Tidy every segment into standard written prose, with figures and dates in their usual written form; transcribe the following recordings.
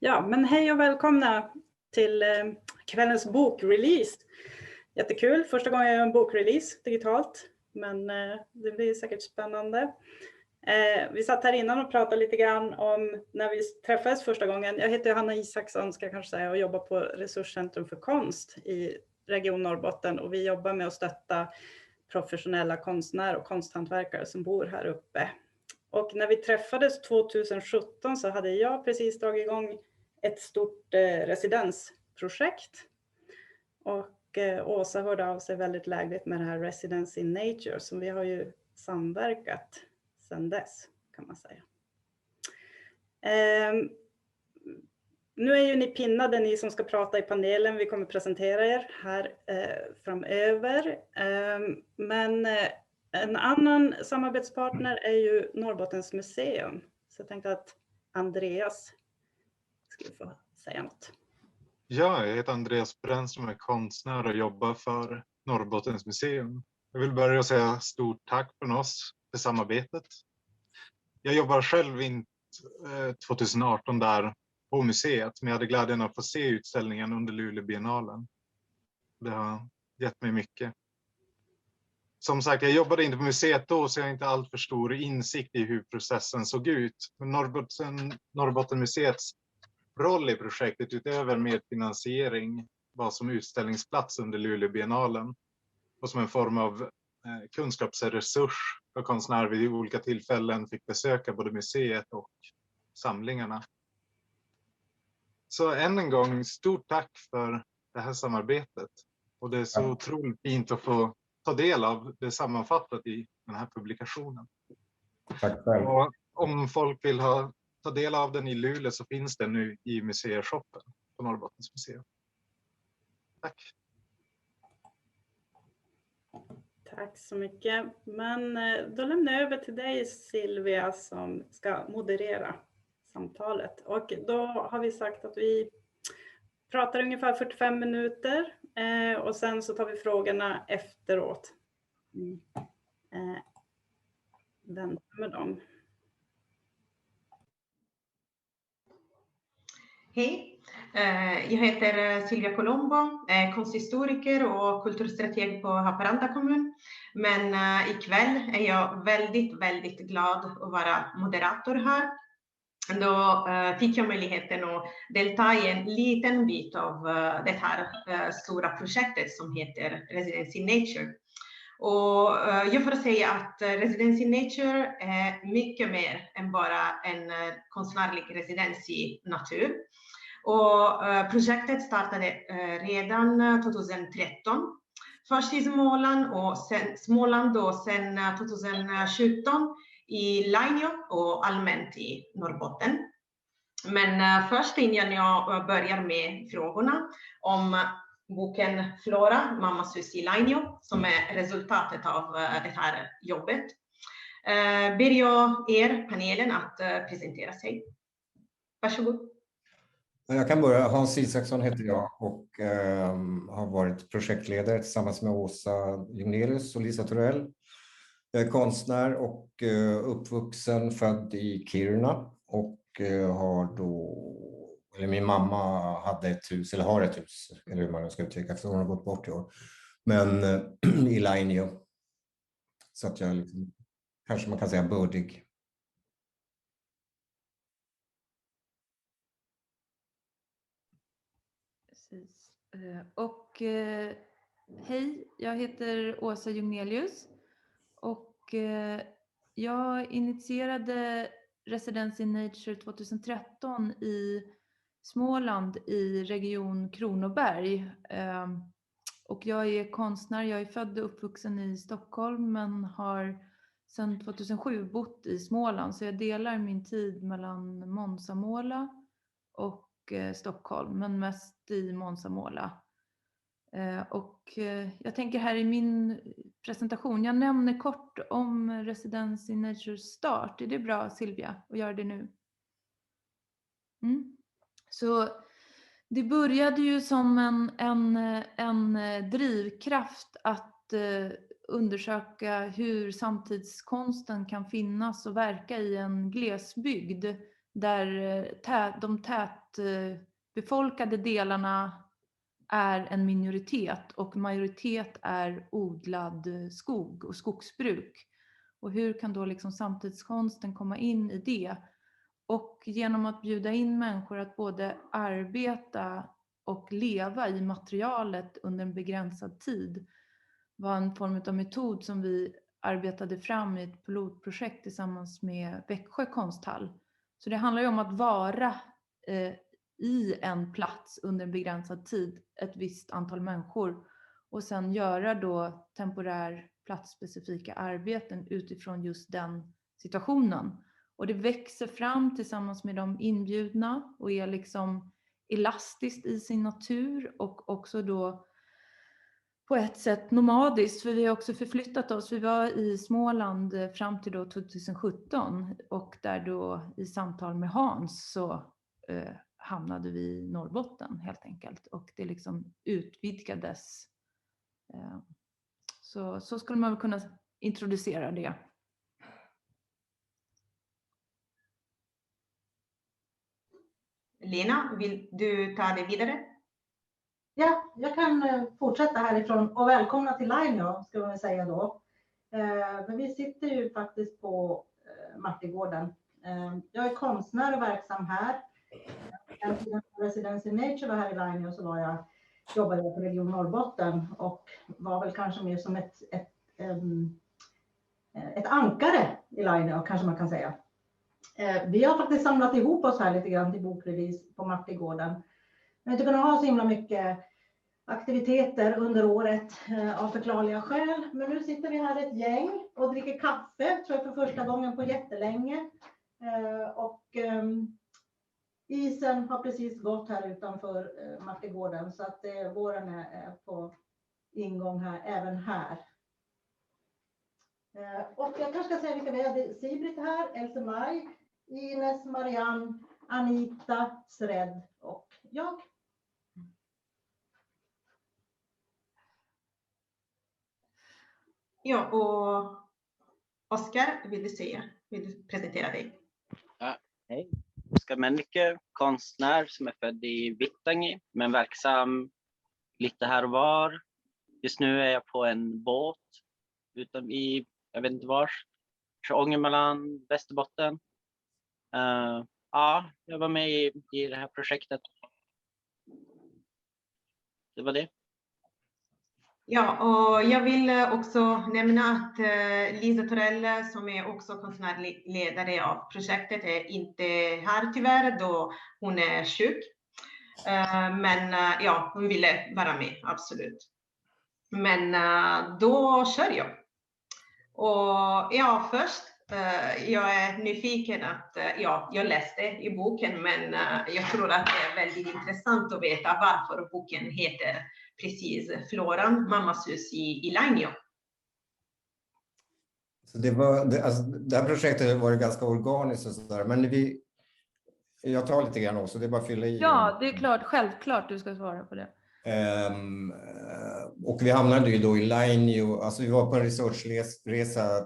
Ja, men hej och välkomna till kvällens bokrelease. Jättekul, första gången jag gör en bokrelease digitalt, men det blir säkert spännande. Vi satt här innan och pratade lite grann om när vi träffades första gången. Jag heter Hanna Isaksson, ska jag kanske säga, och jobbar på Resurscentrum för konst i Region Norrbotten, och vi jobbar med att stötta professionella konstnärer och konsthantverkare som bor här uppe. Och när vi träffades 2017 så hade jag precis dragit igång ett stort residensprojekt. Och Åsa hörde av sig väldigt lägligt med det här Residence in Nature, som vi har ju samverkat sedan dess, kan man säga. Nu är ju ni pinnade, ni som ska prata i panelen. Vi kommer presentera er här framöver. Men en annan samarbetspartner är ju Norrbottens museum. Så jag tänkte att Andreas skulle få säga något. Ja, jag heter Andreas Brännström, är konstnär och jobbar för Norrbottens museum. Jag vill börja och säga stort tack från oss för samarbetet. Jag jobbar själv in 2018 där på museet, men jag hade glädjen att få se utställningen under Luleå-biennalen. Det har gett mig mycket. Som sagt, jag jobbade inte på museet då, så jag har inte allt för stor insikt i hur processen såg ut. Men Norrbottenmuseets roll i projektet utöver medfinansiering var som utställningsplats under Luleå-biennalen och som en form av kunskapsresurs för konstnärer vid olika tillfällen fick besöka både museet och samlingarna. Så än en gång, stort tack för det här samarbetet. Och det är så otroligt fint att få ta del av det sammanfattat i den här publikationen. Tack själv. Och om folk vill ta del av den i Luleå så finns den nu i museishoppen på Norrbottens museum. Tack. Tack så mycket. Men då lämnar jag över till dig, Silvia, som ska moderera samtalet. Och då har vi sagt att vi pratar ungefär 45 minuter och sen så tar vi frågorna efteråt. Vänta med dem. Hej, jag heter Silvia Colombo, konsthistoriker och kulturstrateg på Haparanda kommun. Men ikväll är jag väldigt glad att vara moderator här. Då fick jag möjligheten att delta i en liten bit av det här stora projektet som heter Residence in Nature. Och jag får säga att Residence in Nature är mycket mer än bara en konstnärlig residens i natur. Och projektet startade redan 2013. Först i Småland och sen 2017 i Lainio och allmänt i Norrbotten. Men först innan jag börjar med frågorna om boken Flora, Mammas hus i Lainio, som är resultatet av det här jobbet, ber jag er panelen att presentera sig. Varsågod. Jag kan börja. Hans Isaksson heter jag och har varit projektledare tillsammans med Åsa Junelius och Lisa Torell. Jag är konstnär och uppvuxen, född i Kiruna och har då, eller min mamma hade ett hus, eller har ett hus, eller hur man ska uttrycka, för hon har gått bort i år, men i Lainio. Så att jag liksom, kanske man kan säga bördig. Precis. Och hej, jag heter Åsa Junelius och jag initierade Residence in Nature 2013 i Småland i region Kronoberg. Och jag är konstnär, jag är född och uppvuxen i Stockholm men har sedan 2007 bott i Småland, så jag delar min tid mellan Månsamåla och Stockholm, men mest i Månsamåla. Och jag tänker här i min presentation, jag nämner kort om Residence in Nature start. Är det bra, Silvia, att göra det nu? Så det började ju som en drivkraft att undersöka hur samtidskonsten kan finnas och verka i en glesbygd där de tätbefolkade delarna är en minoritet och majoritet är odlad skog och skogsbruk. Och hur kan då liksom samtidskonsten komma in i det? Och genom att bjuda in människor att både arbeta och leva i materialet under en begränsad tid var en form av metod som vi arbetade fram i ett pilotprojekt tillsammans med Växjö konsthall. Så det handlar ju om att vara i en plats under en begränsad tid, ett visst antal människor, och sen göra då temporär platsspecifika arbeten utifrån just den situationen. Och det växer fram tillsammans med de inbjudna och är liksom elastiskt i sin natur och också då på ett sätt nomadiskt, för vi har också förflyttat oss. Vi var i Småland fram till då 2017 och där då i samtal med Hans så hamnade vi i Norrbotten helt enkelt. Och det liksom utvidgades. Så skulle man väl kunna introducera det. Lena, vill du ta det vidare? Ja, jag kan fortsätta härifrån och välkomna till Lainio ska man säga då. Men vi sitter ju faktiskt på Martigården. Jag är konstnär och verksam här. Residency Nature var här i Lainio så jobbade jag på Region Norrbotten och var väl kanske mer som ett ankare i Lainio kanske man kan säga. Vi har faktiskt samlat ihop oss här lite grann till bokrelease på Martigården. Men inte kunnat ha så himla mycket aktiviteter under året av förklarliga skäl. Men nu sitter vi här ett gäng och dricker kaffe, tror jag för första gången på jättelänge. Och isen har precis gått här utanför Martigården så att våren är på ingång här, även här. Och jag kanske ska säga vilka vi hade. Sibrit här, Else-Maj, Ines, Marianne, Anita, Sred och jag. Ja, och Oskar, vill du presentera dig? Ja, hej. Oskar Mennike, konstnär som är född i Vittangi men verksam lite här och var. Just nu är jag på en båt i, jag vet inte var, Ångermanland, Västerbotten. Ja, jag var med i det här projektet. Det var det. Ja, och jag vill också nämna att Lisa Torell som är också konstnärlig ledare av projektet är inte här tyvärr då hon är sjuk. Men ja, hon ville vara med, absolut. Men då kör jag. Och ja, först, jag är nyfiken att, jag läste i boken men jag tror att det är väldigt intressant att veta varför boken heter precis Floran, mammas hus i Lainio. Så det här projektet var ganska organiskt och sådär, men jag tar lite grann också, det är bara att fylla i. Ja, det är klart, självklart du ska svara på det. Och vi hamnade ju då i Lainio, alltså vi var på en researchresa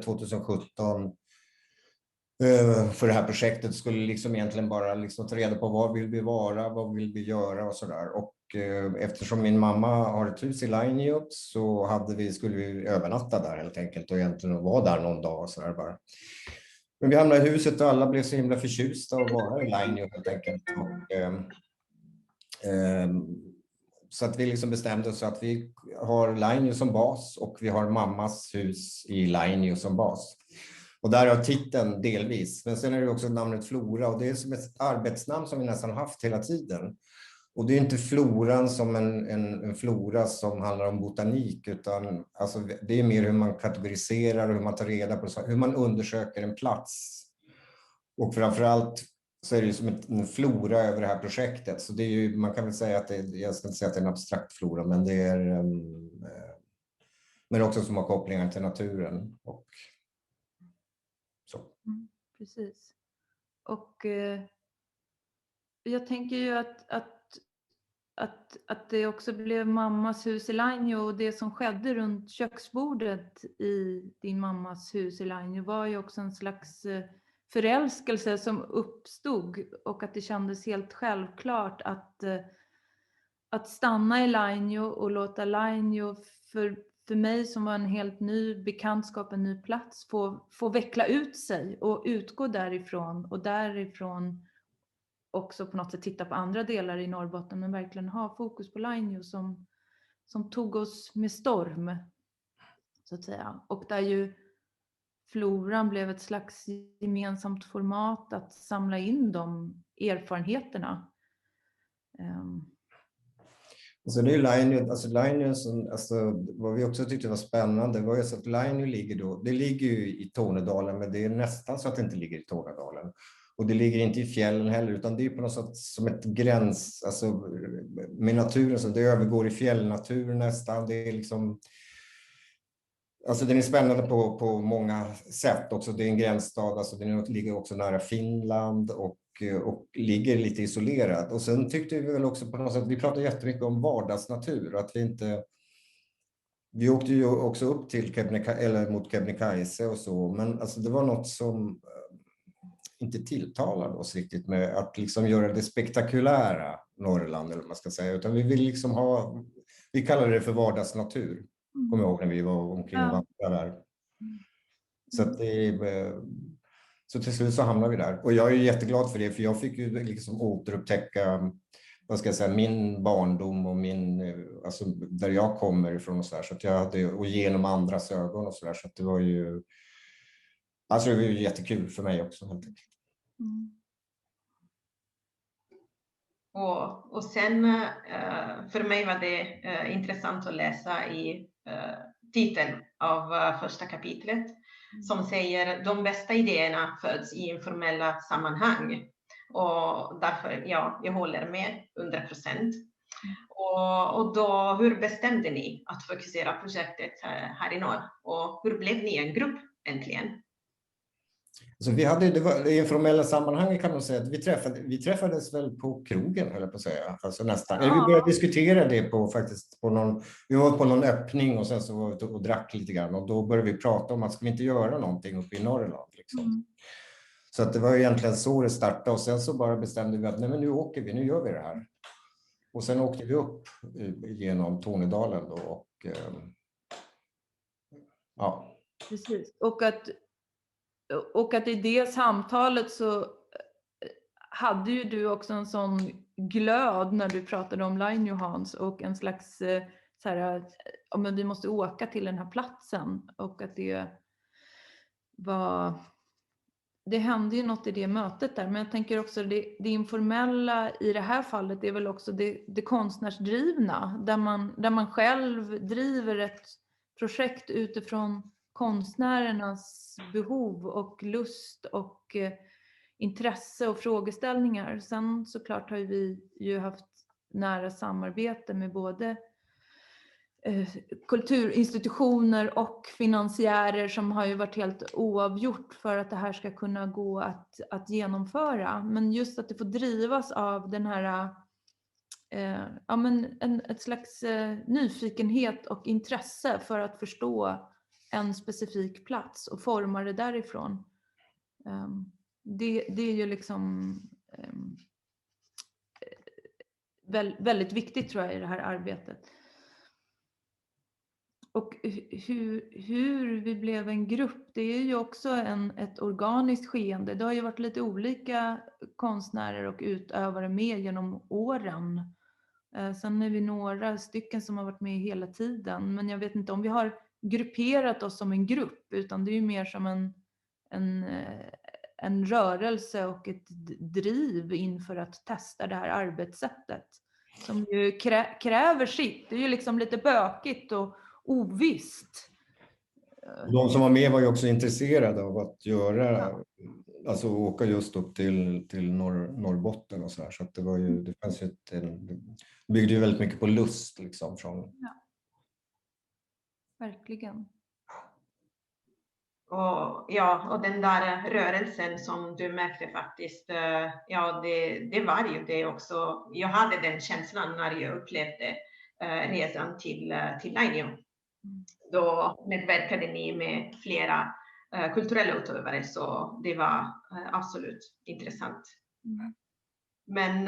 2017 för det här projektet, skulle liksom egentligen bara liksom ta reda på vad vill vi vara, vad vill vi göra och sådär. Och eftersom min mamma har ett hus i Lainio så skulle vi övernatta där helt enkelt och egentligen vara där någon dag och sådär bara. Men vi hamnade i huset och alla blev så himla förtjusta att vara i Lainio helt enkelt. Så att vi liksom bestämde oss att vi har Lainio som bas och vi har mammas hus i Lainio som bas. Och där har titeln delvis, men sen är det också namnet Flora och det är som ett arbetsnamn som vi nästan haft hela tiden. Och det är inte floran som en flora som handlar om botanik utan alltså det är mer hur man kategoriserar och hur man tar reda på hur man undersöker en plats. Och framförallt så är det ju som en flora över det här projektet. Så det är ju, man kan väl säga att jag ska inte säga att det är en abstrakt flora, men det är men också som har kopplingar till naturen. Och så. Precis. Och jag tänker ju att det också blev mammas hus i Lainio och det som skedde runt köksbordet i din mammas hus i Lainio var ju också en slags förälskelse som uppstod och att det kändes helt självklart att stanna i Lainio och låta Lainio för mig som var en helt ny bekantskap, en ny plats, få veckla ut sig och utgå därifrån och därifrån också på något sätt titta på andra delar i Norrbotten, men verkligen ha fokus på Lainio som tog oss med storm, så att säga. Och där ju floran blev ett slags gemensamt format att samla in de erfarenheterna. Så det är Lainio, vad vi också tyckte var spännande var ju så att Lainio ligger ju i Tornedalen, men det är nästan så att det inte ligger i Tornedalen. Och det ligger inte i fjällen heller, utan det är på något sätt som ett gräns, alltså med naturen, så det övergår i fjällnatur nästan. Det är liksom, alltså den är spännande på många sätt också. Det är en gränsstad, alltså den ligger också nära Finland och ligger lite isolerad. Och sen tyckte vi väl också på något sätt, vi pratade jättemycket om vardagsnatur, att vi åkte ju också upp till mot Kebnekaise och så, men alltså det var något som inte tilltalade oss riktigt med att liksom göra det spektakulära Norrland, eller vad man ska säga, utan vi vill liksom vi kallade det för vardagsnatur. Kommer jag ihåg när vi var omkring och vandrade där. Så till slut så hamnade vi där. Och jag är jätteglad för det, för jag fick ju liksom återupptäcka, vad ska jag säga, min barndom och alltså där jag kommer ifrån och så där. Så att jag hade, och genom andras ögon och så där. Så att det var ju, alltså det var ju jättekul för mig också helt enkelt. Och sen för mig var det intressant att läsa i titeln av första kapitlet som säger de bästa idéerna föds i informella sammanhang. Och därför, ja, jag håller med 100%. Och då, hur bestämde ni att fokusera projektet här i norr? Och hur blev ni en grupp äntligen? Så det var informella sammanhang, kan man säga att vi träffades väl på krogen, höll jag på att säga. Alltså nästan. Eller vi började diskutera det vi var på någon öppning och sen så var vi och drack lite grann och då började vi prata om att ska vi inte göra någonting uppe i Norrland liksom. Så att det var egentligen så det startade och sen så bara bestämde vi att nej, men nu åker vi, nu gör vi det här. Och sen åkte vi upp genom Tornedalen då och ja. Precis, och att i det samtalet så hade ju du också en sån glöd när du pratade om Lainio, Hans, och en slags så här, men vi måste åka till den här platsen, och att det hände ju något i det mötet där, men jag tänker också det informella i det här fallet är väl också det konstnärsdrivna, där man själv driver ett projekt utifrån konstnärernas behov och lust och intresse och frågeställningar. Sen såklart har vi ju haft nära samarbete med både kulturinstitutioner och finansiärer som har ju varit helt oavgjort för att det här ska kunna gå att genomföra. Men just att det får drivas av den här ett slags nyfikenhet och intresse för att förstå en specifik plats och forma det därifrån. Det är ju liksom väldigt viktigt, tror jag, i det här arbetet. Och hur vi blev en grupp, det är ju också ett organiskt skeende. Det har ju varit lite olika konstnärer och utövare med genom åren. Sen är vi några stycken som har varit med hela tiden, men jag vet inte om vi har grupperat oss som en grupp, utan det är ju mer som en rörelse och ett driv inför att testa det här arbetssättet som ju kräver sitt. Det är ju liksom lite bökigt och ovisst. De som var med var ju också intresserade av att alltså åka just upp till Norrbotten och så här, så att det fanns ju byggde ju väldigt mycket på lust liksom från. Ja. Verkligen. Och den där rörelsen som du märkte faktiskt, det var ju det också. Jag hade den känslan när jag upplevde resan till Lainio. Då medverkade ni med flera kulturella utövare, så det var absolut intressant. Men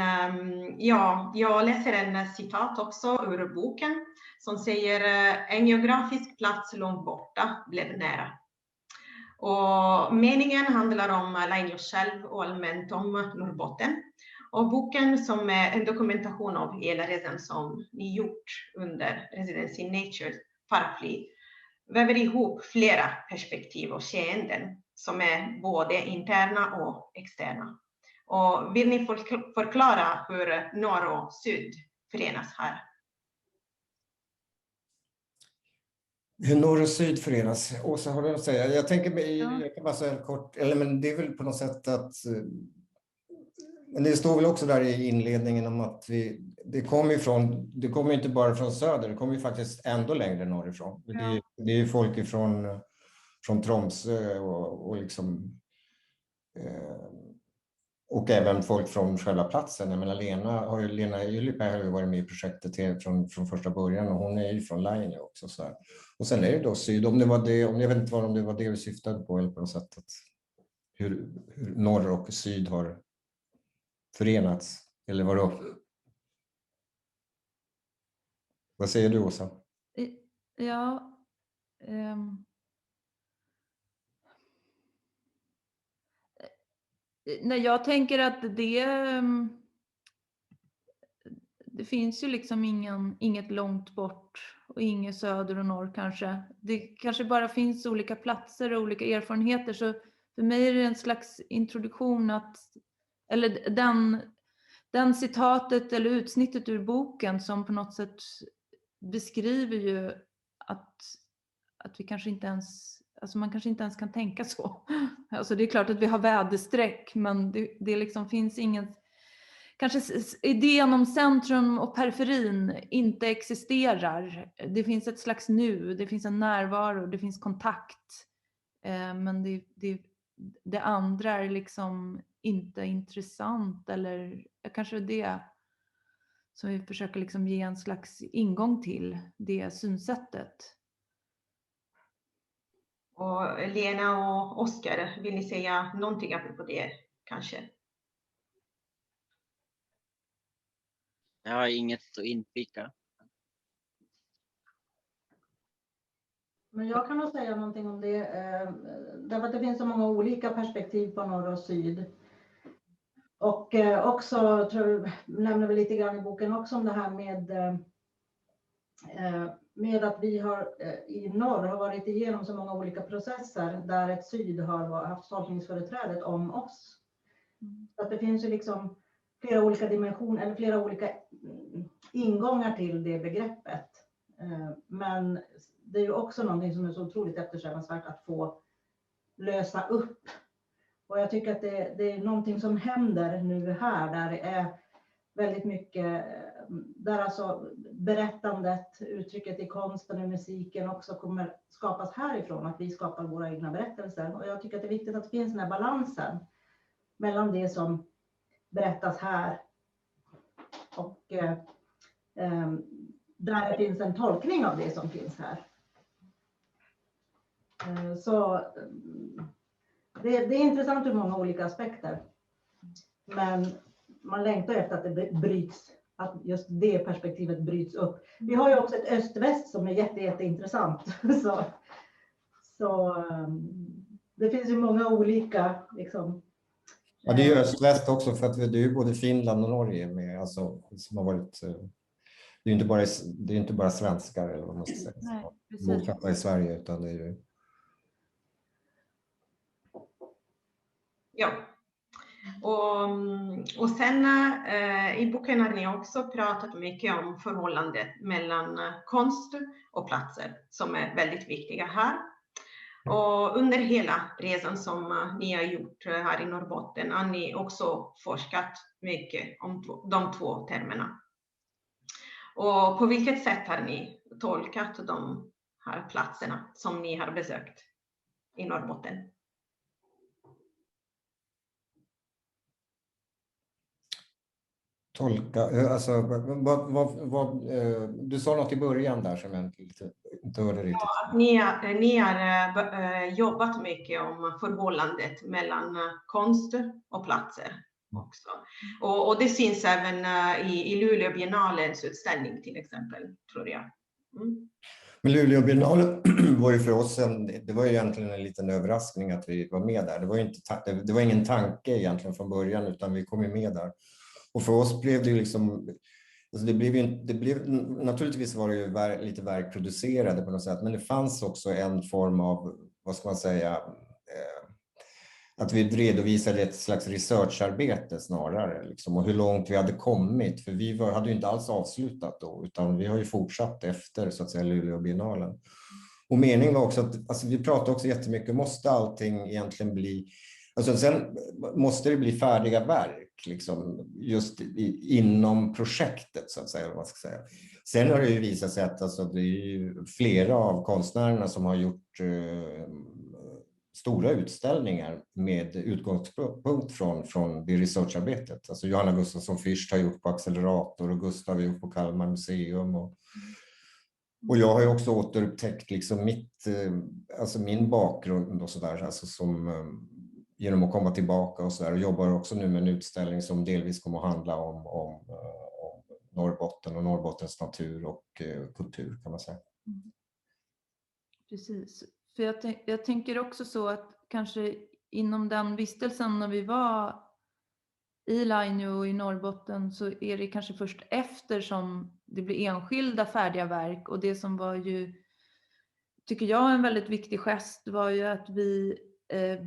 ja, jag läser en citat också ur boken som säger en geografisk plats långt borta blev nära. Och meningen handlar om Lainio själv och allmänt om Norrbotten. Och boken som är en dokumentation av hela resan som ni gjort under Residency Nature paraply väver ihop flera perspektiv och skeenden som är både interna och externa. Och vill ni förklara hur norr och syd förenas här? Hur norr och syd förenas? Åsa, har du att säga? Jag tänker, jag kan bara säga en kort, eller men det är väl på något sätt att, men det står väl också där i inledningen om att det kommer inte bara från söder, det kommer ju faktiskt ändå längre norrifrån. Ja. Det är ju folk från Tromsö och liksom, och även folk från själva platsen. Jag menar, Lena Ylipää har ju varit med i projektet från första början, och hon är ju från Lainio också. Så här. Och sen är det då syd, om jag vet inte om det var det vi syftade på, eller på något sätt, att hur norr och syd har förenats, eller vadå? Vad säger du, Åsa? Ja, nej, jag tänker att det finns ju liksom inget långt bort och inget söder och norr kanske. Det kanske bara finns olika platser och olika erfarenheter, så för mig är det en slags introduktion eller den citatet eller utsnittet ur boken som på något sätt beskriver ju att vi kanske inte ens, alltså man kanske inte ens kan tänka så. Alltså det är klart att vi har väderstreck, men det liksom finns ingen, kanske idén om centrum och periferin inte existerar. Det finns ett slags nu, det finns en närvaro, det finns kontakt. Men det andra är liksom inte intressant, eller kanske det som vi försöker liksom ge en slags ingång till det synsättet. Och Lena och Oskar, vill ni säga någonting apropå det kanske? Jag har inget att inflika. Men jag kan nog säga någonting om det, därför att det finns så många olika perspektiv på norr och syd. Och också, tror jag, nämner vi lite grann i boken också om det här med att vi i norr har varit igenom så många olika processer där ett syd har haft tolkningsföreträdet om oss. Så att det finns ju liksom flera olika dimensioner, eller flera olika ingångar till det begreppet. Men det är ju också någonting som är så otroligt eftersträvansvärt att få lösa upp. Och jag tycker att det är någonting som händer nu här, där det är väldigt mycket, där alltså berättandet, uttrycket i konsten och musiken också kommer skapas härifrån, att vi skapar våra egna berättelser. Och jag tycker att det är viktigt att det finns den här balansen mellan det som berättas här och där det finns en tolkning av det som finns här. Så det är intressant ur många olika aspekter. Men man längtar efter att det bryts, att just det perspektivet bryts upp. Vi har ju också ett öst-väst som är jätteintressant. Så det finns ju många olika liksom. Ja, det är ju öst-väst också, för att det är ju både Finland och Norge med, alltså, som har varit, det är inte bara svenskar, eller vad man ska säga, bosatta i Sverige, utan det är ju. Ja, och sen i boken har ni också pratat mycket om förhållandet mellan konst och platser som är väldigt viktiga här. Och under hela resan som ni har gjort här i Norrbotten har ni också forskat mycket om de två termerna. Och på vilket sätt har ni tolkat de här platserna som ni har besökt i Norrbotten? tolka, alltså, du sa något i början där som jag inte hörde riktigt. Att ni har jobbat mycket om förhållandet mellan konst och platser också. Och det syns även i Luleå Biennalens utställning till exempel, tror jag. Men Luleå Biennale var ju för oss det var ju egentligen en liten överraskning att vi var med där. Det var ingen tanke egentligen från början, utan vi kom ju med där. Och för oss blev det ju liksom, alltså naturligtvis var det ju lite verkproducerade på något sätt, men det fanns också en form av, vad ska man säga, att vi redovisade ett slags researcharbete snarare, liksom, och hur långt vi hade kommit. För vi hade ju inte alls avslutat då, utan vi har ju fortsatt efter, så att säga, Luleå Biennalen. Och meningen var också att, alltså, vi pratade också jättemycket, måste allting egentligen bli, alltså sen måste det bli färdiga verk, liksom, just inom projektet, så att säga, vad man ska säga. Sen har det ju visat sig att, alltså, det är ju flera av konstnärerna som har gjort stora utställningar med utgångspunkt från det researcharbetet. Alltså Johanna Gustafsson Fürst har gjort på Accelerator och Gustav har gjort på Kalmar museum. Och jag har ju också återupptäckt liksom min bakgrund och sådär, alltså som, genom att komma tillbaka och sådär, och jobbar också nu med en utställning som delvis kommer att handla om Norrbotten och Norrbottens natur och kultur, kan man säga. Precis. För jag tänker också så att kanske inom den vistelsen när vi var i Lainio och i Norrbotten, så är det kanske först efter som det blir enskilda färdiga verk. Och det som var ju, tycker jag, en väldigt viktig gest var ju att vi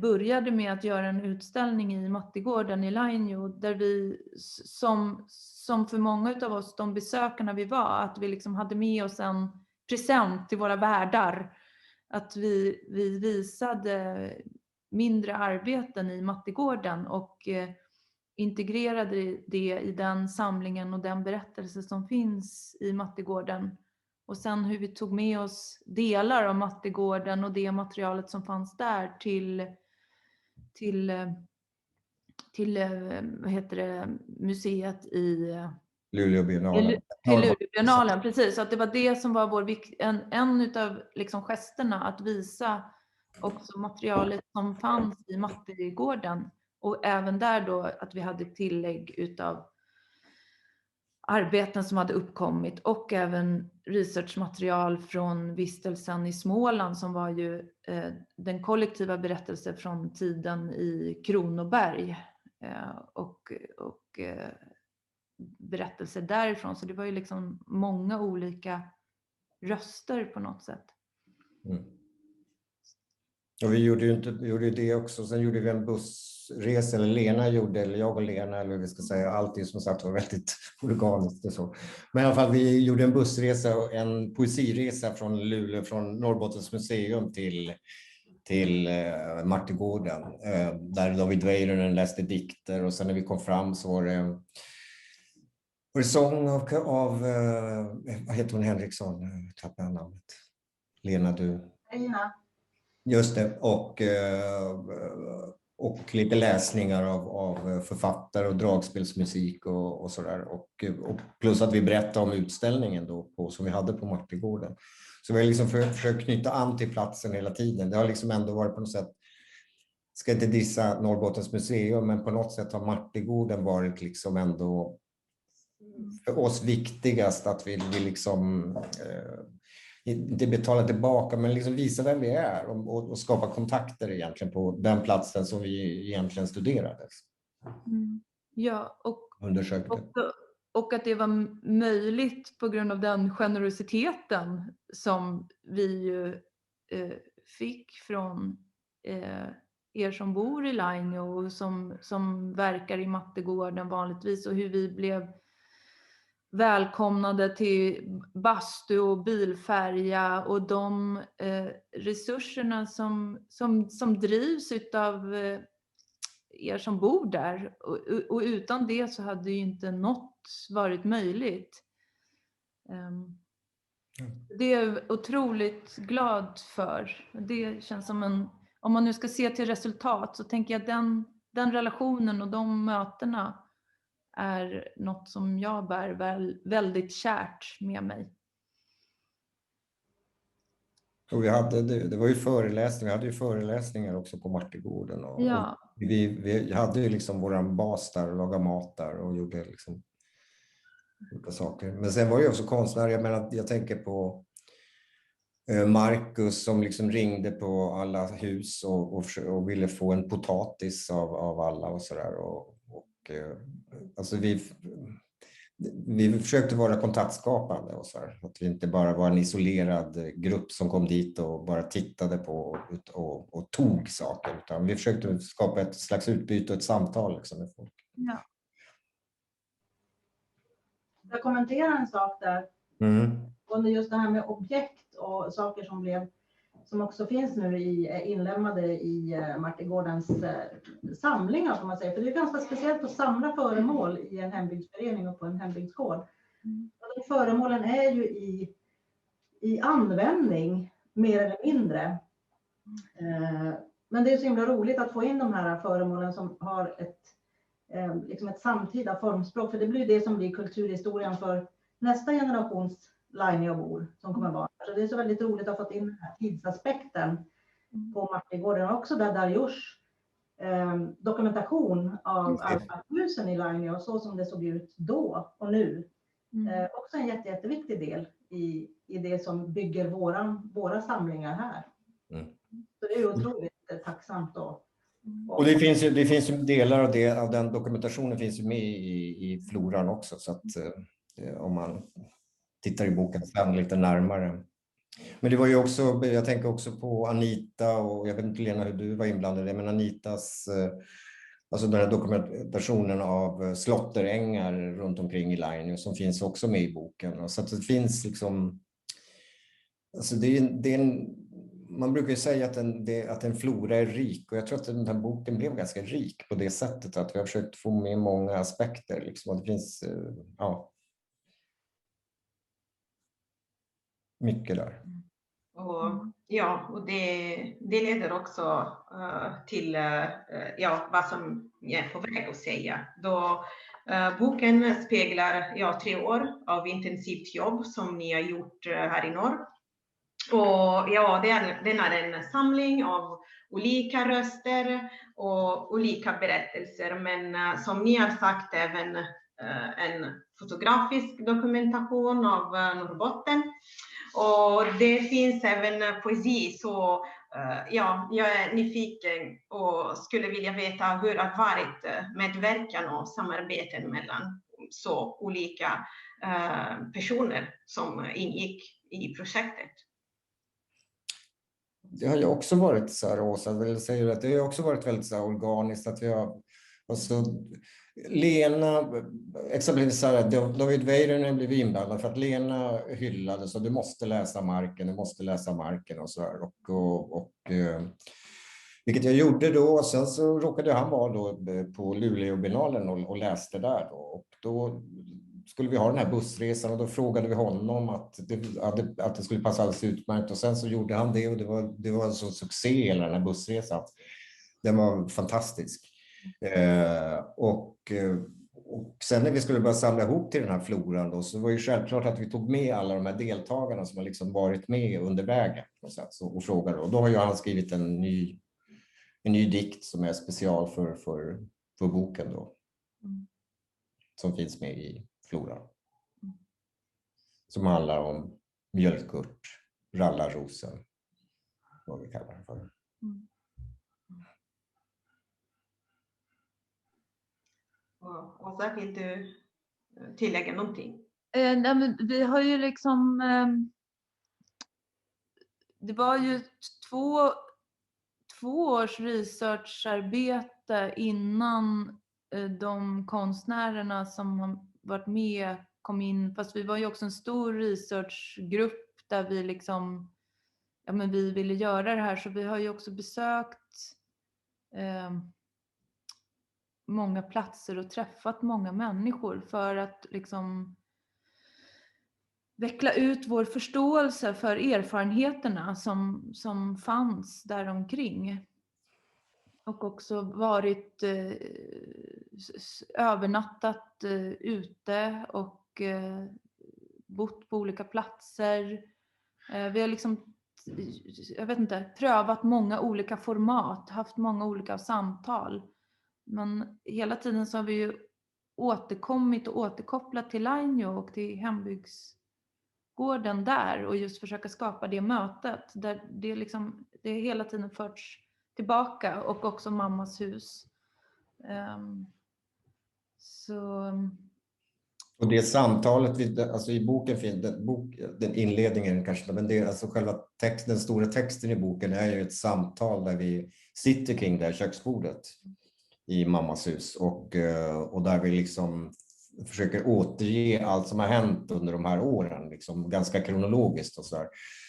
började med att göra en utställning i Mattegården i Lainio, där vi som för många av oss, de besökarna vi var, att vi liksom hade med oss en present till våra värdar. Att vi visade mindre arbeten i Mattegården och integrerade det i den samlingen och den berättelse som finns i Mattegården. Och sen hur vi tog med oss delar av Mattegården och det materialet som fanns där till vad heter det, museet i Luleå Biennalen. Till Luleå Biennalen, precis. Så att det var det som var en utav liksom gesterna, att visa också materialet som fanns i Mattegården. Och även där då att vi hade tillägg utav arbeten som hade uppkommit och även researchmaterial från vistelsen i Småland, som var ju den kollektiva berättelsen från tiden i Kronoberg och berättelser därifrån. Så det var ju liksom många olika röster på något sätt. Och vi gjorde det också. Sen gjorde vi en bussresa, eller jag och Lena, eller vi ska säga, allting som sagt var väldigt organiskt och så. Men i alla fall, vi gjorde en bussresa och en poesiresa från Luleå, från Norrbottens museum till Mattegården, där David Väyrynen läste dikter, och sen när vi kom fram så var det sång av vad heter hon, Henriksson, tappade jag namnet. Lena, du. Lena. Just det, och lite läsningar av författare och dragspelsmusik och sådär. Och plus att vi berättade om utställningen då som vi hade på Mattegården. Så vi har liksom försökt knyta an till platsen hela tiden. Det har liksom ändå varit på något sätt, ska inte dissa Norrbottens museum, men på något sätt har Mattegården varit liksom ändå för oss viktigast, att vi liksom inte betala tillbaka, men liksom visa vem vi är och skapa kontakter egentligen på den platsen som vi egentligen studerade. Ja, undersökte. Och att det var möjligt på grund av den generositeten som vi ju fick från er som bor i Lainio och som verkar i Mattegården vanligtvis, och hur vi blev välkomnade till bastu och bilfärja och de resurserna som drivs utav er som bor där. Och utan det så hade ju inte något varit möjligt. Det är jag otroligt glad för. Det känns som om man nu ska se till resultat, så tänker jag att den relationen och de mötena är något som jag bär väldigt kärt med mig. Och det var ju föreläsningar, vi hade ju föreläsningar också på Martigården. Och vi hade ju liksom våran bas där och lagade mat där och gjorde liksom olika saker. Men sen var det ju också konstnärer, jag tänker på Marcus som liksom ringde på alla hus och ville få en potatis av alla och sådär. Alltså vi försökte vara kontaktskapande och så här, att vi inte bara var en isolerad grupp som kom dit och bara tittade på och tog saker, utan vi försökte skapa ett slags utbyte och ett samtal liksom med folk. Ja. Jag kommenterar en sak där. Under just det här med objekt och saker som också finns nu inlämnade i Martigårdens samlingar, kan man säga. För det är ganska speciellt att samla föremål i en hembygdsförening och på en hembygdsgård. Och de föremålen är ju i användning mer eller mindre. Men det är så himla roligt att få in de här föremålen som har ett samtida formspråk. För det blir det som blir kulturhistorien för nästa generations Lainio-bor som kommer vara. Så det är så väldigt roligt att ha fått in den här tidsaspekten på Martigården. Och också där Dariush dokumentation av husen i Lainio, så som det såg ut då och nu. Också en jätteviktig del i det som bygger våra samlingar här. Så det är otroligt tacksamt då. Och det finns ju delar av den dokumentationen finns ju med i floran också, så att om man tittar i boken sen lite närmare. Men det var ju också, jag tänker också på Anita, och jag vet inte Lena hur du var inblandad i det, men Anitas, alltså den här dokumentationen av slotterängar runt omkring i Lainio som finns också med i boken. Så att det finns liksom, alltså man brukar ju säga att en flora är rik, och jag tror att den här boken blev ganska rik på det sättet att vi har försökt få med många aspekter liksom, och det finns, mycket där. Och det leder också till vad som jag är på väg att säga. Då boken speglar 3 år av intensivt jobb som ni har gjort här i norr. Och den är en samling av olika röster och olika berättelser, men som ni har sagt även en fotografisk dokumentation av Norrbotten. Och det finns även poesi, så jag är nyfiken och skulle vilja veta hur det har varit medverkan och samarbeten mellan så olika personer som ingick i projektet. Det har ju också varit så här, Åsa, det har också varit väldigt så här organiskt att vi har, alltså, Lena, exempelvis så här, David Väyrynen blev inblandad för att Lena hyllade så du måste läsa marken och så här, och vilket jag gjorde då, och sen så råkade han vara då på Luleå-biennalen och läste där då, och då skulle vi ha den här bussresan och då frågade vi honom att det skulle passa alldeles utmärkt, och sen så gjorde han det, och det var en sån succé hela den här bussresan. Den var fantastisk. Och sen när vi skulle börja samla ihop till den här floran då, så var det ju självklart att vi tog med alla de här deltagarna som har liksom varit med under vägen och frågade. Och då har han skrivit en ny dikt som är special för boken då. Som finns med i floran. Som handlar om mjölkört, rallarrosen, vad vi kallar det för. Och så vill du tillägga någonting? Nej, men vi har ju liksom, det var ju två års researcharbete innan de konstnärerna som har varit med kom in, fast vi var ju också en stor researchgrupp där vi liksom, vi ville göra det här, så vi har ju också besökt många platser och träffat många människor för att liksom veckla ut vår förståelse för erfarenheterna som fanns där omkring. Och också varit övernattat ute och bott på olika platser. Vi har liksom, jag vet inte, prövat många olika format, haft många olika samtal. Men hela tiden så har vi ju återkommit och återkopplat till Lainio och till hembygdsgården där och just försöka skapa det mötet där det liksom, det är hela tiden förts tillbaka, och också mammas hus. Och det samtalet, alltså i boken finns den inledningen kanske, men det är alltså själva den stora texten i boken är ju ett samtal där vi sitter kring det här köksbordet i mammas hus och där vi liksom försöker återge allt som har hänt under de här åren, liksom ganska kronologiskt och så där.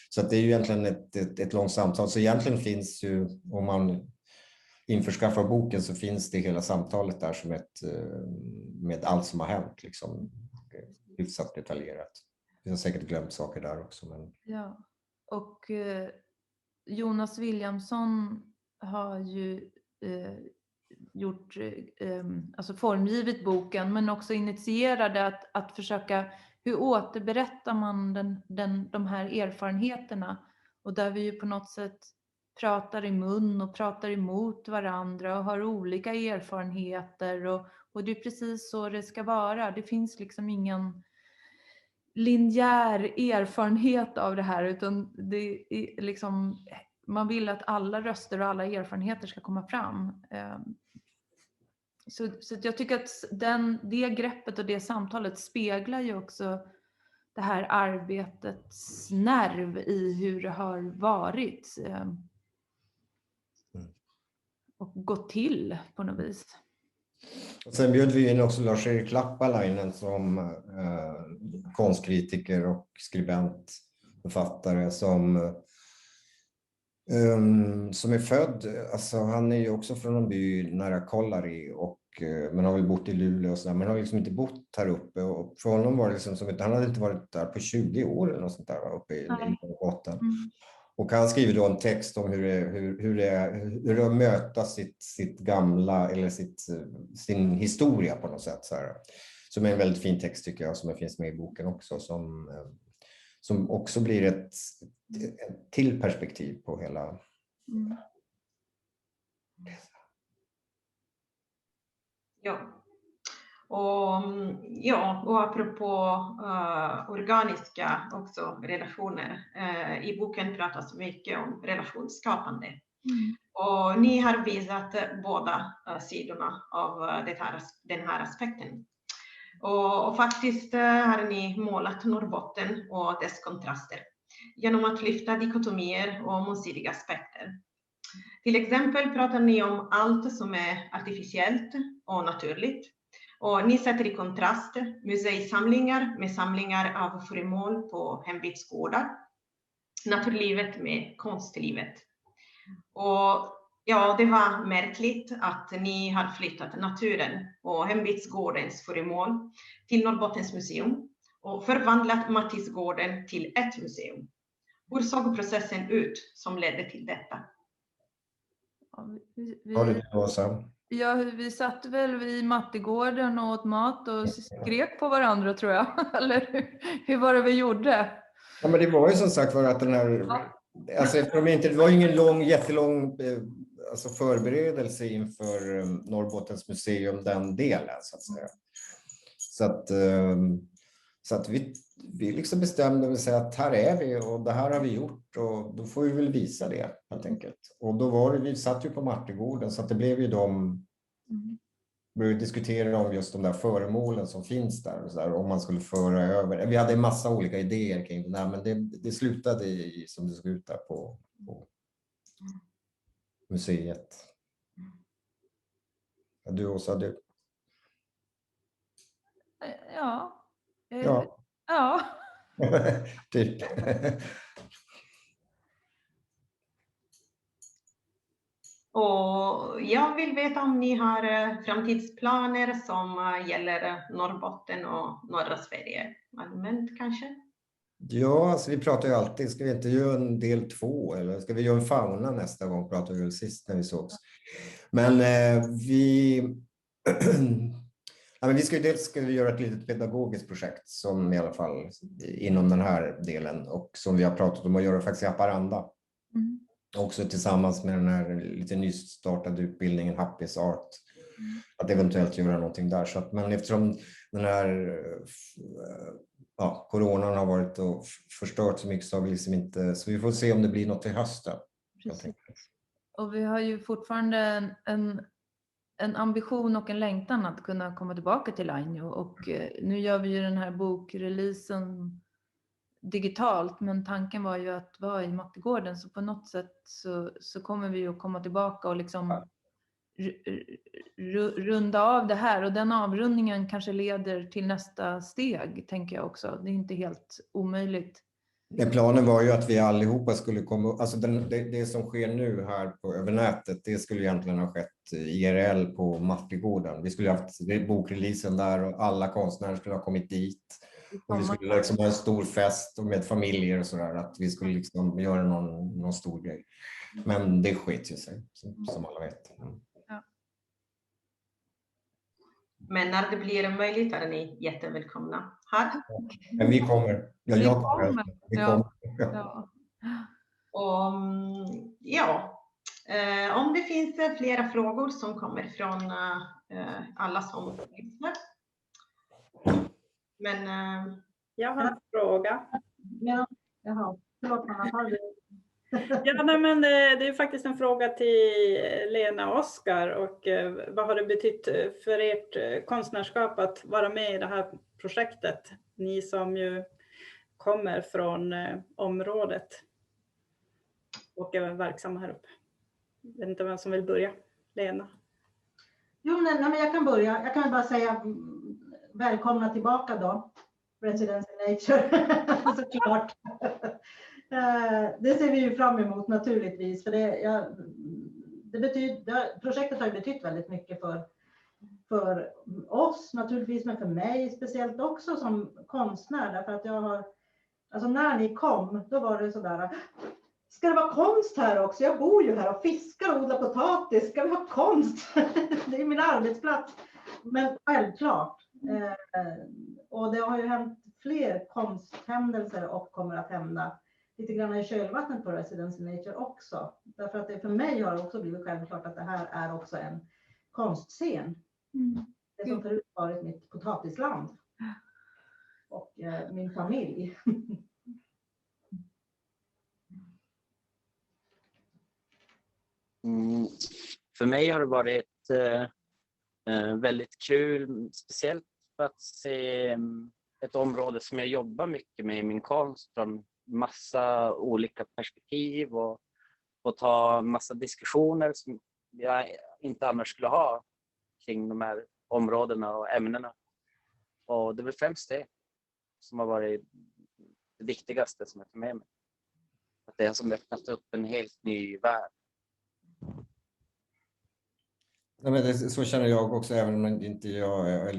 Så att det är ju egentligen ett långt samtal. Så egentligen finns ju, om man införskaffar boken, så finns det hela samtalet där som med allt som har hänt, liksom hyfsat detaljerat. Vi har säkert glömt saker där också. Men... Ja, och Jonas Williamson har ju gjort, alltså formgivit boken, men också initierade att försöka, hur återberättar man de här erfarenheterna, och där vi ju på något sätt pratar i mun och pratar emot varandra och har olika erfarenheter, och det är precis så det ska vara. Det finns liksom ingen linjär erfarenhet av det här, utan det är liksom, man vill att alla röster och alla erfarenheter ska komma fram. Så jag tycker att det greppet och det samtalet speglar ju också det här arbetets nerv i hur det har varit och gått till på något vis. Och sen bjöd vi in också Lars-Erik Lappalainen som konstkritiker och skribent, författare som är född, alltså han är ju också från en by nära Kolari men har väl bott i Luleå och sådär, men har liksom inte bott här uppe, och för honom var det liksom som han hade inte varit där på 20 år eller något sånt där uppe i Norrbotten. Och han skriver då en text om hur det är att möta sitt gamla eller sin historia på något sätt så här. Som är en väldigt fin text tycker jag, som finns med i boken också, som också blir ett till perspektiv på hela. Och apropå organiska också relationer, i boken pratas mycket om relationsskapande. Och ni har visat båda sidorna av den här aspekten. Och faktiskt har ni målat Norrbotten och dess kontraster genom att lyfta dikotomier och mångsidiga aspekter. Till exempel pratar ni om allt som är artificiellt och naturligt. Och ni sätter i kontrast museisamlingar med samlingar av föremål på hembygdsgårdar, naturlivet med konstlivet. Och ja, det var märkligt att ni har flyttat naturen och hembygdsgårdens föremål till Norrbottens museum och förvandlat Mattisgården till ett museum. Hur såg processen ut som ledde till detta? Ja, vi satt väl vid Mattigården och åt mat och skrek på varandra tror jag. Eller hur var det vi gjorde? Ja, men det var ju som sagt för att den här, alltså det var ingen jättelång alltså förberedelse inför Norrbottens museum, den delen så att säga. Så att vi liksom bestämde och säga att här är vi och det här har vi gjort och då får vi väl visa det helt enkelt. Och då var det, vi satt ju på Mattigården så att det blev ju började diskutera om just de där föremålen som finns där och så där, om man skulle föra över. Vi hade en massa olika idéer kring det där, men det slutade i som det såg ut där på museet. Ja, du Åsa, du? Ja. Ja. Typ. Och jag vill veta om ni har framtidsplaner som gäller Norrbotten och norra Sverige. Allmänt kanske? Ja, alltså vi pratar ju alltid, ska vi inte göra en del 2 eller ska vi göra en fauna nästa gång, pratade vi väl sist när vi sågs. Men vi ska göra ett litet pedagogiskt projekt som i alla fall inom den här delen och som vi har pratat om att göra faktiskt i Haparanda. Också tillsammans med den här lite nystartade utbildningen Happy's Art. Att eventuellt göra någonting där. Så att, men eftersom den här coronan har varit och förstört så mycket så har vi liksom inte, så vi får se om det blir något till hösten. Och vi har ju fortfarande en ambition och en längtan att kunna komma tillbaka till Aino. Och nu gör vi ju den här bokreleasen digitalt, men tanken var ju att vara i Mattegården, så på något sätt så kommer vi att komma tillbaka och liksom runda av det här, och den avrundningen kanske leder till nästa steg, tänker jag också. Det är inte helt omöjligt. Planen var ju att vi allihopa skulle komma, alltså det som sker nu här över nätet, det skulle egentligen ha skett IRL på Mattegården. Vi skulle ha haft bokreleasen där och alla konstnärer skulle ha kommit dit. Och vi skulle liksom ha en stor fest och med familjer och sådär, att vi skulle liksom göra någon stor grej. Men det sket ju sig, som alla vet. Ja. Men när det blir möjligt är ni jättevälkomna här. Men vi kommer. Ja, jag kommer. Vi kommer. Ja. Och, om det finns flera frågor som kommer från alla som lyssnar. Men jag har en fråga. Jaha, förlåt Anna, har du? Ja, men det är faktiskt en fråga till Lena och Oskar. Och vad har det betytt för ert konstnärskap att vara med i det här projektet? Ni som ju kommer från området och är verksamma här uppe. Jag vet inte vem som vill börja. Lena? Jo, men jag kan börja. Jag kan bara säga välkomna tillbaka då. Residence in Nature, såklart. Det ser vi ju fram emot naturligtvis. För projektet har ju betytt väldigt mycket för oss naturligtvis, men för mig speciellt också som konstnär. Därför att när ni kom, då var det sådär, ska det vara konst här också? Jag bor ju här och fiskar och odlar potatis. Ska vi ha konst? Det är min arbetsplats. Men självklart. Och det har ju hänt fler konsthändelser och kommer att hända lite grann i kölvattnet på Residence in Nature också. Därför att det för mig har också blivit självklart att det här är också en konstscen. Det som förut varit mitt potatisland. Och min familj. För mig har det varit väldigt kul, speciellt för att se ett område som jag jobbar mycket med i min konst från massa olika perspektiv och ta massa diskussioner som jag inte annars skulle ha kring de här områdena och ämnena. Och det är väl främst det som har varit det viktigaste som jag tar med mig. Att det har som öppnat upp en helt ny värld. Ja, men så känner jag också, även om inte jag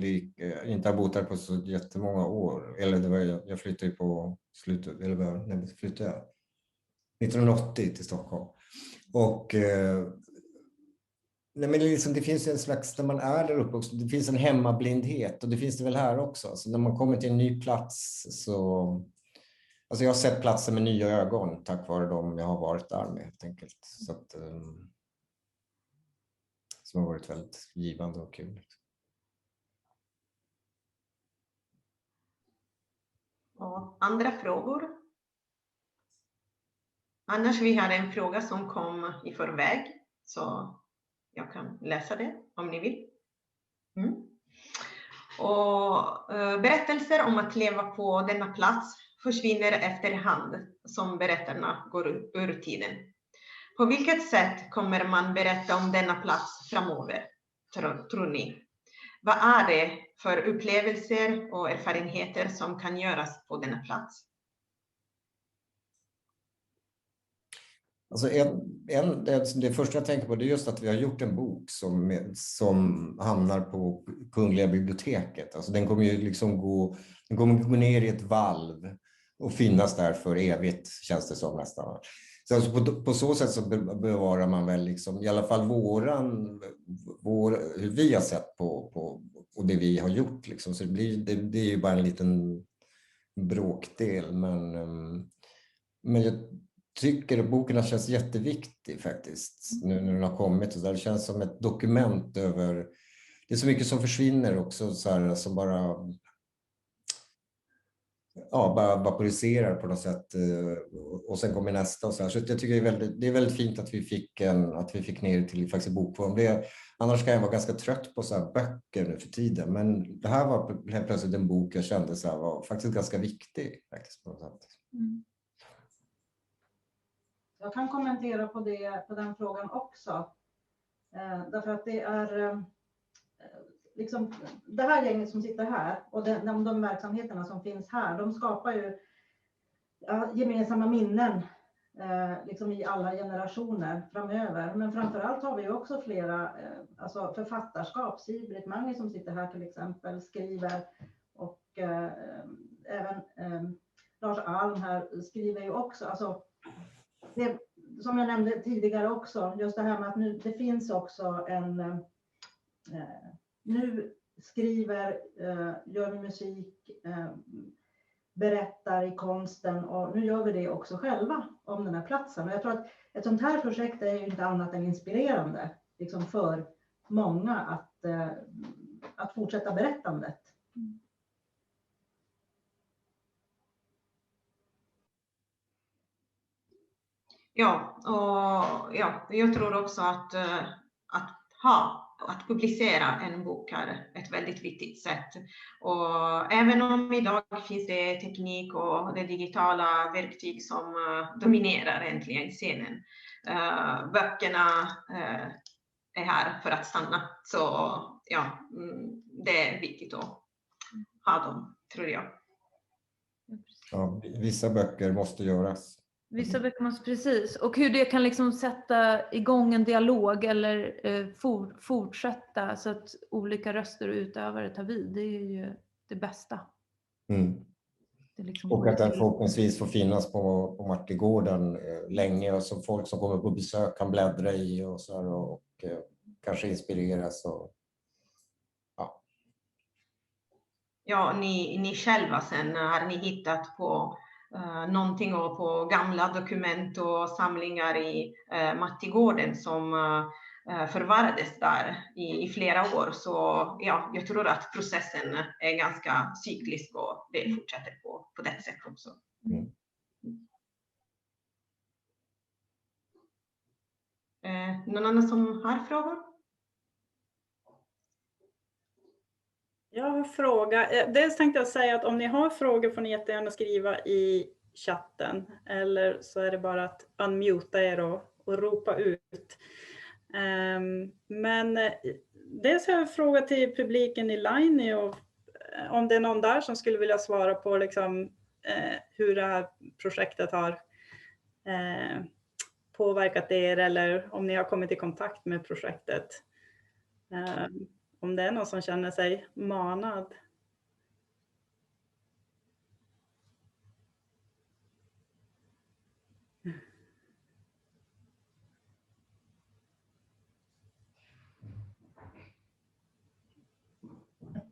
inte har bott här på så jättemånga år. Eller det var jag flyttade på slutet, eller när flyttade jag? 1980 till Stockholm. Och men liksom, det finns en slags, när man är där uppe också, det finns en hemmablindhet, och det finns det väl här också. Så när man kommer till en ny plats så, alltså jag har sett platsen med nya ögon tack vare dem jag har varit där med, helt enkelt. Så att, som har varit väldigt givande och kul. Och andra frågor? Annars vi har en fråga som kom i förväg, så jag kan läsa det om ni vill. Och berättelser om att leva på denna plats försvinner efterhand som berättarna går ur tiden. På vilket sätt kommer man berätta om denna plats framöver, tror ni? Vad är det för upplevelser och erfarenheter som kan göras på denna plats? Alltså det första jag tänker på, det är just att vi har gjort en bok som hamnar på Kungliga biblioteket. Alltså den kommer ju liksom gå ner i ett valv och finnas där för evigt, känns det som nästan. Så alltså på så sätt så bevarar man väl liksom, i alla fall hur vi har sett på och det vi har gjort. Liksom. Så det är ju bara en liten bråkdel. Men jag tycker att boken känns jätteviktig faktiskt. Nu när den har kommit. Så det känns som ett dokument över... Det är så mycket som försvinner också. Så här, som bara vaporiserar på något sätt. Och sen kommer nästa. Och så här. Så jag tycker det är väldigt fint att vi fick ner till faktiskt bokform. Annars kan jag vara ganska trött på så här böcker nu för tiden. Men det här var helt plötsligt en bok jag kände så här, var faktiskt ganska viktig. Faktiskt, på något sätt. Mm. Jag kan kommentera på den frågan också. Därför att det är liksom, det här gänget som sitter här och de verksamheterna som finns här, de skapar ju gemensamma minnen liksom i alla generationer framöver. Men framförallt har vi ju också flera alltså författarskap. Britt Mange som sitter här till exempel skriver, och även Lars Alm här skriver ju också. Alltså, det, som jag nämnde tidigare också, just det här med att nu det finns också nu skriver, gör vi musik, berättar i konsten, och nu gör vi det också själva om den här platsen. Och jag tror att ett sånt här projekt är ju inte annat än inspirerande liksom för många att fortsätta berättandet. Ja, och jag tror också att publicera en bok är ett väldigt viktigt sätt. Och även om idag finns det teknik och det digitala verktyg som dominerar äntligen scenen. Böckerna är här för att stanna. Så ja, det är viktigt att ha dem, tror jag. Ja, vissa böcker måste göras. Vissa böcker måste, precis. Och hur det kan liksom sätta igång en dialog eller fortsätta så att olika röster och utövare tar vid. Det är ju det bästa. Mm. Det är liksom och att den förhoppningsvis får finnas på Martigården länge, och så folk som kommer på besök kan bläddra i och så här, och kanske inspireras. Och, ja. Ja, ni själva sen har ni hittat på någonting på gamla dokument och samlingar i Martigården som förvarades där i flera år. Så ja, jag tror att processen är ganska cyklisk och det fortsätter på det sättet också. Mm. Någon annan som har frågor? Jag har en fråga. Dels tänkte jag säga att om ni har frågor får ni jättegärna skriva i chatten. Eller så är det bara att unmuta er och ropa ut. Men dels har jag en fråga till publiken i Line, och om det är någon där som skulle vilja svara på liksom, hur det här projektet har påverkat er, eller om ni har kommit i kontakt med projektet. Om det är någon som känner sig manad.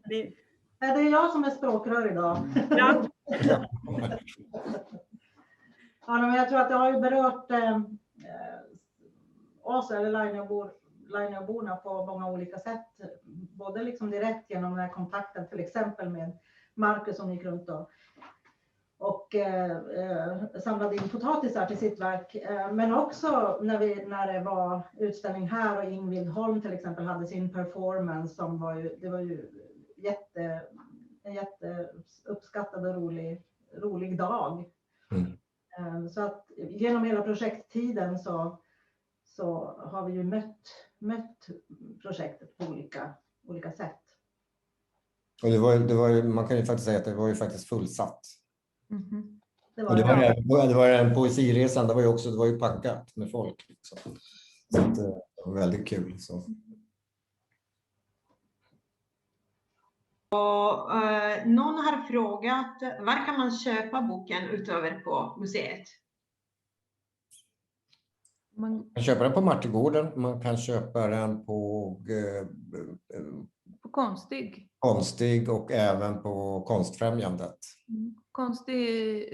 Det är jag som är språkrör idag. Ja. Ja, men jag tror att det har ju berört oss eller Lainioborna på många olika sätt. Både liksom direkt genom den här kontakten, till exempel med Marcus som gick runt och samlade in potatisar till sitt verk. Men också när det var utställning här och Ingvild Holm till exempel hade sin performance som det var ju en jätteuppskattad och rolig dag. Mm. Så att genom hela projekttiden så har vi ju mött projektet på olika sätt. Och det var, man kan ju faktiskt säga att det var ju faktiskt fullsatt. Mm-hmm. Det var en poesiresan, det var ju packat med folk. Liksom. Så att, det var väldigt kul. Så. Och någon har frågat, var kan man köpa boken utöver på museet? Man kan köpa den på Martigården, man kan köpa den på Konstig och även på Konstfrämjandet. Konstig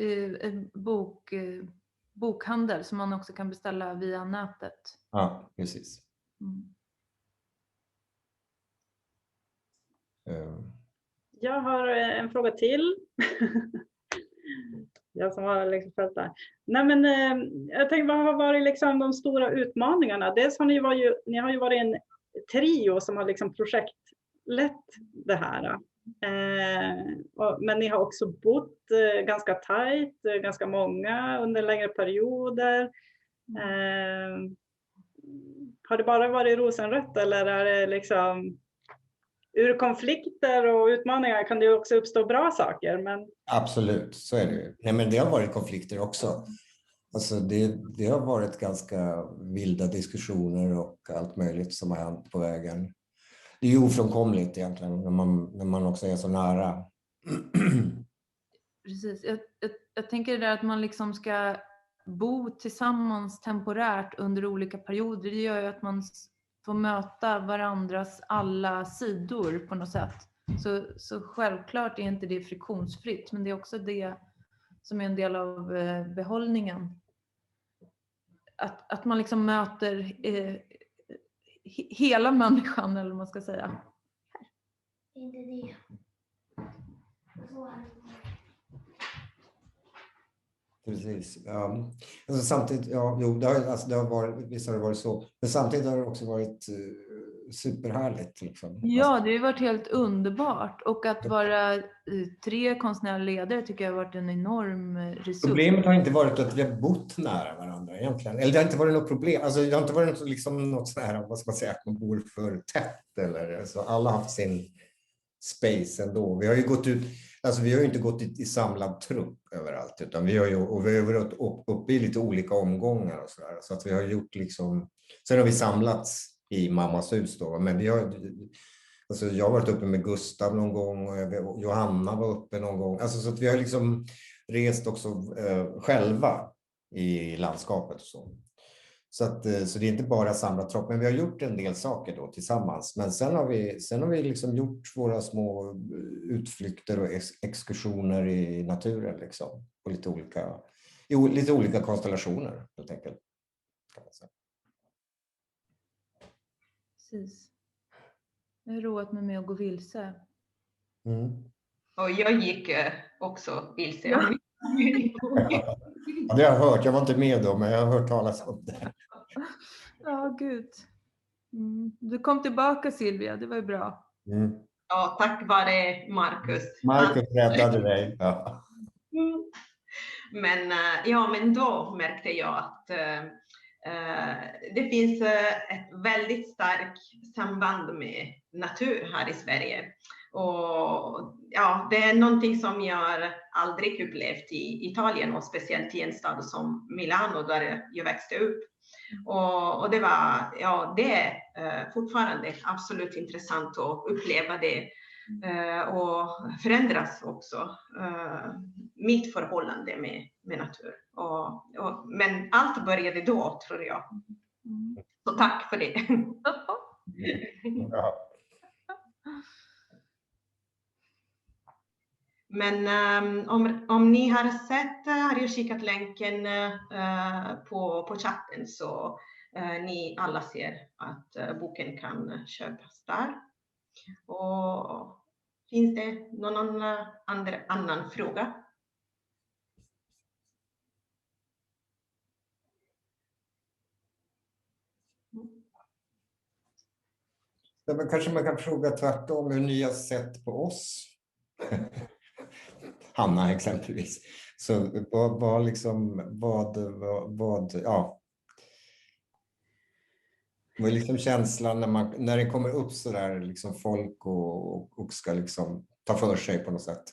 bokhandel som man också kan beställa via nätet. Ja, precis. Jag har en fråga till. Jag som har liksom följt där. Nej, men jag tänkte, vad har varit liksom de stora utmaningarna? Dels har ni har ju varit en trio som har liksom projektlett det här. Men ni har också bott ganska tajt, ganska många under längre perioder. Har det bara varit rosenrött eller är det liksom ur konflikter och utmaningar kan det också uppstå bra saker? Men... Absolut, så är det ju. Nej, men det har varit konflikter också. Alltså det har varit ganska vilda diskussioner och allt möjligt som har hänt på vägen. Det är ju ofrånkomligt egentligen när man också är så nära. Precis. Jag tänker det där att man liksom ska bo tillsammans temporärt under olika perioder. Det gör ju att man får möta varandras alla sidor på något sätt. Så självklart är inte det friktionsfritt, men det är också det som är en del av behållningen. Att man liksom möter hela människan, eller vad man ska säga. Inte det. Precis. Ja. Alltså samtidigt, det har varit, visst har det varit så. Men samtidigt har det också varit superhärligt. Liksom. Ja, det har varit helt underbart. Och att vara 3 konstnärliga ledare tycker jag har varit en enorm resurs. Problemet har inte varit att vi har bott nära varandra egentligen. Eller det har inte varit något problem. Alltså, det har inte varit liksom något så här, vad ska man säga, att man bor för tätt. Eller, alltså, alla har haft sin space ändå. Vi har ju gått ut... Alltså vi har ju inte gått i samlad trupp överallt, utan vi har ju varit uppe i lite olika omgångar och så där. Så att vi har gjort liksom, sen har vi samlats i mammas hus då, men vi har, alltså jag har varit uppe med Gustav någon gång och Johanna var uppe någon gång. Alltså så att vi har liksom rest också själva i landskapet och så. Så det är inte bara samlat tropp, men vi har gjort en del saker då tillsammans. Men sen har vi liksom gjort våra små utflykter och exkursioner i naturen liksom, på lite olika konstellationer helt enkelt. Kan man säga. Precis. Jag har roat mig med att gå vilse. Och jag gick också vilse. Ja. Ja, det har jag hört. Jag var inte med då, men jag har hört talas om det. Ja, gud. Du kom tillbaka, Silvia. Det var ju bra. Ja, tack vare Marcus. Marcus räddade dig. Ja. Men då märkte jag att det finns ett väldigt starkt samband med natur här i Sverige. Och ja, det är någonting som jag aldrig upplevt i Italien, och speciellt i en stad som Milano där jag växte upp. Och det var, ja, det är fortfarande absolut intressant att uppleva det och förändras också mitt förhållande med natur. Men allt började då, tror jag. Så tack för det. Ja. Men om ni har sett, har jag skickat länken på chatten, så ni alla ser att boken kan köpas där. Och finns det någon annan fråga? Ja, men kanske man kan fråga tvärtom hur ni har sett på oss. Hanna exempelvis. Så vad är liksom känslan när det kommer upp så där liksom folk och ska liksom ta för sig på något sätt?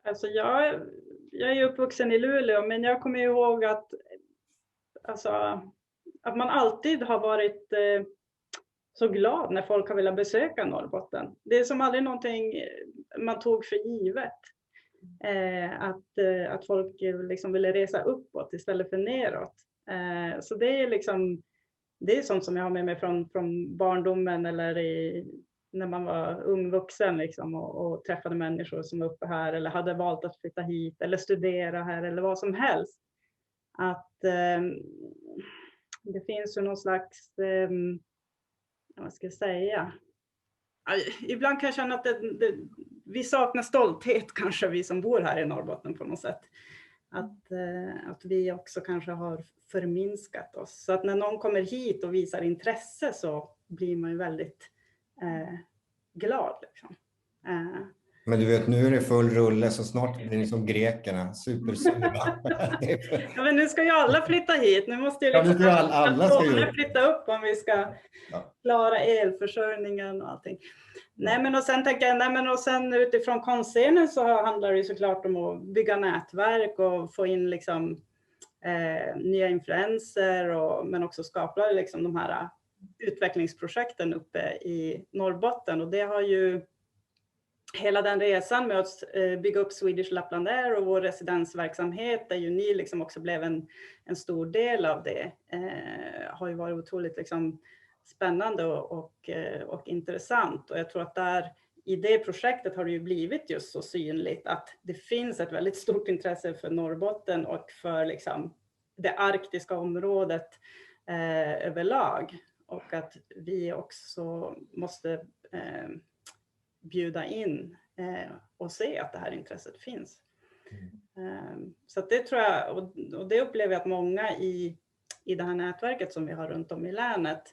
Alltså jag är ju uppvuxen i Luleå, men jag kommer ihåg att man alltid har varit så glad när folk har velat besöka Norrbotten. Det är som aldrig någonting man tog för givet. Att folk liksom ville resa uppåt istället för neråt. Så det är liksom, det är sånt som jag har med mig från barndomen eller när man var ung vuxen liksom, och träffade människor som var uppe här eller hade valt att flytta hit eller studera här eller vad som helst. Att det finns ju någon slags, vad ska jag säga? Ibland kan jag känna att vi saknar stolthet kanske, vi som bor här i Norrbotten på något sätt. Att vi också kanske har förminskat oss. Så att när någon kommer hit och visar intresse så blir man ju väldigt glad. Liksom. Men du vet, nu är det full rulle så snart blir ni som grekerna, supersura. Ja, men nu ska ju alla flytta hit. Nu måste ju liksom alla ska flytta upp om vi ska klara elförsörjningen och allting. Nej, men och sen tänker jag, och sen utifrån konstscenen så handlar det ju såklart om att bygga nätverk och få in liksom nya influenser men också skapa liksom de här utvecklingsprojekten uppe i Norrbotten. Och det har ju hela den resan med att bygga upp Swedish Lapland Air och vår residensverksamhet, där ju ni liksom också blev en stor del av det, har ju varit otroligt liksom spännande och intressant. Och jag tror att i det projektet har det ju blivit just så synligt att det finns ett väldigt stort intresse för Norrbotten och för liksom det arktiska området överlag. Och att vi också måste bjuda in och se att det här intresset finns. Så att det tror jag, och det upplever jag att många i det här nätverket som vi har runt om i länet,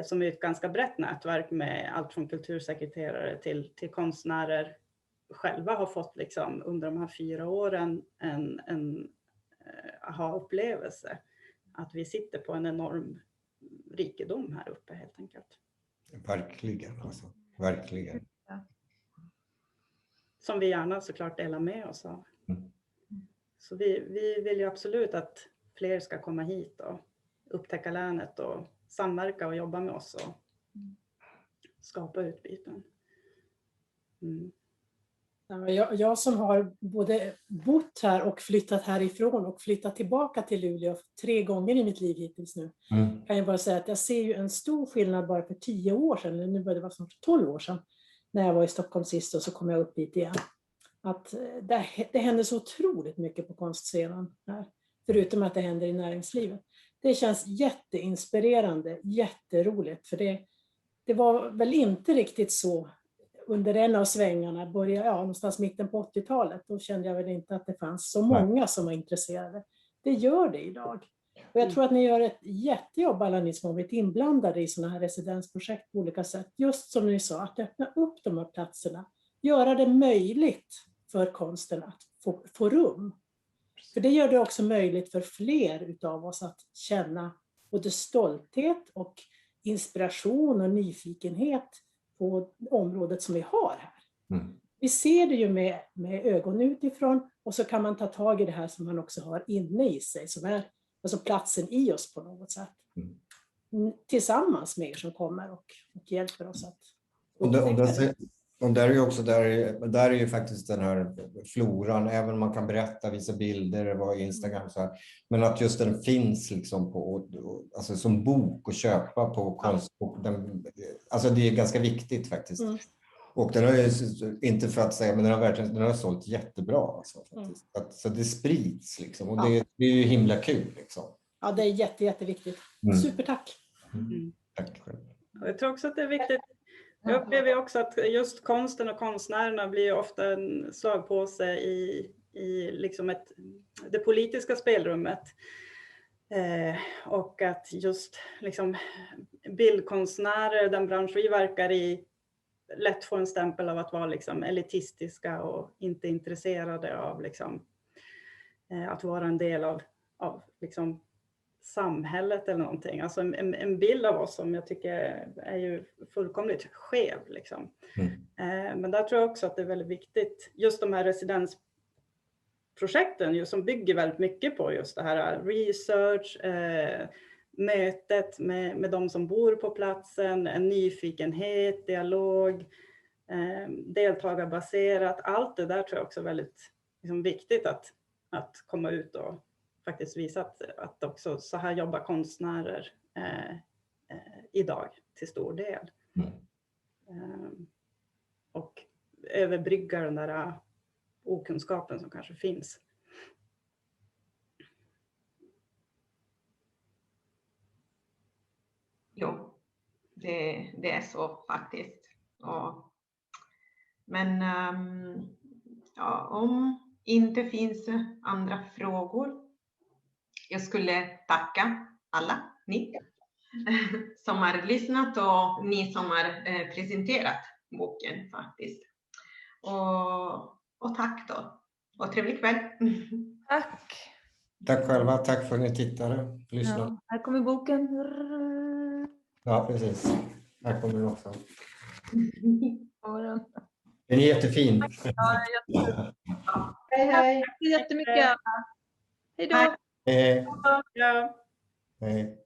som är ett ganska brett nätverk med allt från kultursekreterare till konstnärer, själva har fått liksom under de här 4 åren en aha-upplevelse. Att vi sitter på en enorm rikedom här uppe helt enkelt. Verkligen alltså. Verkligen. Som vi gärna såklart delar med oss av. Så vi vill ju absolut att fler ska komma hit och upptäcka länet och samverka och jobba med oss och skapa utbyten. Jag som har både bott här och flyttat härifrån och flyttat tillbaka till Luleå 3 gånger i mitt liv hittills nu. Kan jag bara säga att jag ser ju en stor skillnad bara för 10 år sedan, eller nu börjar det vara snart 12 år sedan, när jag var i Stockholm sist och så kom jag upp hit igen. Att det händer så otroligt mycket på konstscenen här, förutom att det händer i näringslivet. Det känns jätteinspirerande, jätteroligt, för det var väl inte riktigt så under en av svängarna, någonstans mitten på 80-talet, då kände jag väl inte att det fanns så många som var intresserade. Det gör det idag. Och jag tror att ni gör ett jättejobb, alla ni som har blivit inblandade i sådana här residensprojekt på olika sätt. Just som ni sa, att öppna upp de här platserna. Göra det möjligt för konsten att få rum. För det gör det också möjligt för fler utav oss att känna både stolthet och inspiration och nyfikenhet på området som vi har här. Vi ser det ju med ögon utifrån, och så kan man ta tag i det här som man också har inne i sig, som är alltså platsen i oss på något sätt. Tillsammans med er som kommer och hjälper oss att och där är ju också där är ju faktiskt den här floran, även om man kan berätta, visa bilder, vara Instagram så här, men att just den finns liksom alltså som bok och köpa på konstbok, alltså det är ganska viktigt faktiskt. Och den har ju, inte för att säga, men den har sålt jättebra alltså, faktiskt. Så det sprids liksom, och det är ju himla kul liksom. Ja, det är jätteviktigt. Supertack. Tack själv. Jag tror också att det är viktigt. Jag upplever också att just konsten och konstnärerna blir ofta en slagpåse i liksom det politiska spelrummet. Och att just liksom bildkonstnärer, den bransch vi verkar i, lätt får en stämpel av att vara liksom elitistiska och inte intresserade av liksom, att vara en del av liksom samhället eller någonting. Alltså en bild av oss som jag tycker är ju fullkomligt skev. Liksom. Men där tror jag också att det är väldigt viktigt. Just de här residensprojekten som bygger väldigt mycket på just det här research, mötet med de som bor på platsen, en nyfikenhet, dialog, deltagarbaserat. Allt det där tror jag också är väldigt liksom, viktigt att komma ut faktiskt visat att också så här jobbar konstnärer idag till stor del. Och överbrygga den där okunskapen som kanske finns. Jo, det är så faktiskt. Men ja, om inte finns andra frågor. Jag skulle tacka alla ni som har lyssnat och ni som har presenterat boken faktiskt. Och tack då. Och trevlig kväll. Tack. Tack själva, tack för att ni tittade, lyssnade. Ja, här kommer boken. Ja, precis. Här kommer den också. Ja, Den är jättefin. Hej. tack så jättemycket. Hej då. Hej. Ja. Hej.